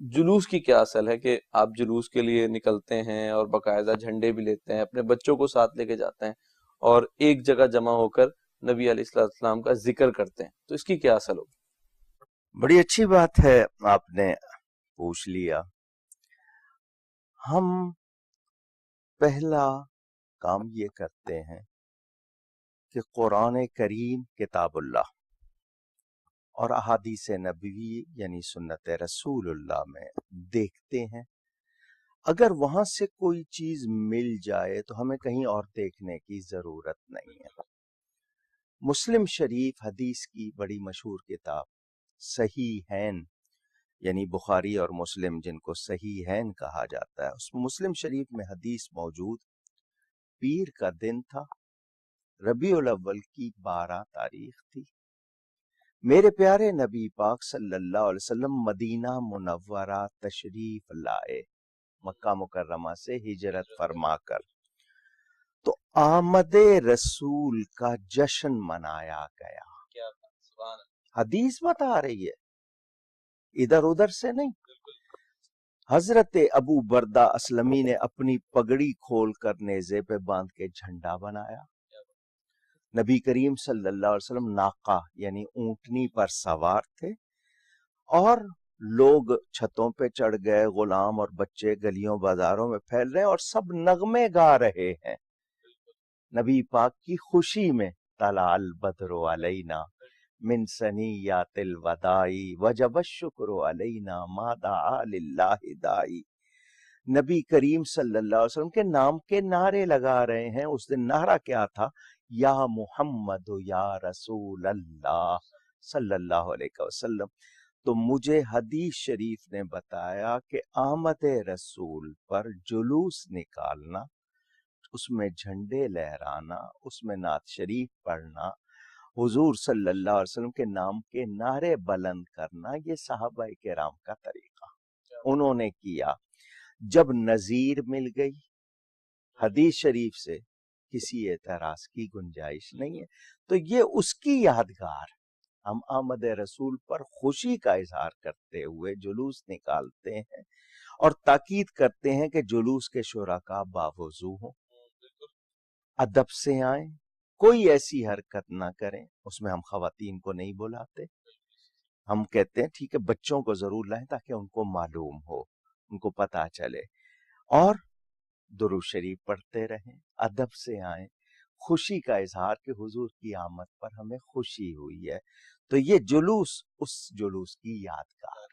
جلوس کی کیا اصل ہے کہ آپ جلوس کے لیے نکلتے ہیں اور باقاعدہ جھنڈے بھی لیتے ہیں، اپنے بچوں کو ساتھ لے کے جاتے ہیں اور ایک جگہ جمع ہو کر نبی علیہ السلام کا ذکر کرتے ہیں، تو اس کی کیا اصل ہوگی؟ بڑی اچھی بات ہے، آپ نے پوچھ لیا۔ ہم پہلا کام یہ کرتے ہیں کہ قرآن کریم کتاب اللہ اور احادیث نبوی یعنی سنت رسول اللہ میں دیکھتے ہیں۔ اگر وہاں سے کوئی چیز مل جائے تو ہمیں کہیں اور دیکھنے کی ضرورت نہیں ہے۔ مسلم شریف حدیث کی بڑی مشہور کتاب صحیحین یعنی بخاری اور مسلم جن کو صحیحین کہا جاتا ہے، اس مسلم شریف میں حدیث موجود، پیر کا دن تھا، ربیع الاول کی 12 تاریخ تھی، میرے پیارے نبی پاک صلی اللہ علیہ وسلم مدینہ منورہ تشریف لائے، مکہ مکرمہ سے ہجرت فرما کر، تو آمد رسول کا جشن منایا گیا۔ حدیث بتا رہی ہے، ادھر ادھر سے نہیں۔ حضرت ابو بردہ اسلمی نے اپنی پگڑی کھول کر نیزے پہ باندھ کے جھنڈا بنایا، نبی کریم صلی اللہ علیہ وسلم ناقہ یعنی اونٹنی پر سوار تھے، اور لوگ چھتوں پہ چڑھ گئے، غلام اور بچے گلیوں بازاروں میں پھیل رہے ہیں اور سب نغمے گا رہے ہیں نبی پاک کی خوشی میں۔ طلع البدر علینا من ثنیات الوداع وجب الشکر علینا ما دعا للہ داعی۔ نبی کریم صلی اللہ علیہ وسلم کے نام کے نعرے لگا رہے ہیں۔ اس دن نعرہ کیا تھا؟ یا محمد یا رسول اللہ صلی اللہ علیہ وسلم۔ تو مجھے حدیث شریف نے بتایا کہ آمد رسول پر جلوس نکالنا، اس میں جھنڈے لہرانا، اس میں نعت شریف پڑھنا، حضور صلی اللہ علیہ وسلم کے نام کے نعرے بلند کرنا، یہ صحابہ کرام کا طریقہ انہوں نے کیا۔ جب نظیر مل گئی حدیث شریف سے، کسی اعتراض کی گنجائش نہیں ہے، تو یہ اس کی یادگار۔ ہم آمد رسول پر خوشی کا اظہار کرتے ہوئے جلوس نکالتے ہیں اور تاکید کرتے ہیں کہ جلوس کے شرکا باوضو ہوں، ادب سے آئیں، کوئی ایسی حرکت نہ کریں۔ اس میں ہم خواتین کو نہیں بلاتے، ہم کہتے ہیں ٹھیک ہے بچوں کو ضرور لائیں تاکہ ان کو معلوم ہو، ان کو پتہ چلے، اور درود شریف پڑھتے رہیں، ادب سے آئیں، خوشی کا اظہار کہ حضور کی آمد پر ہمیں خوشی ہوئی ہے۔ تو یہ جلوس اس جلوس کی یادگار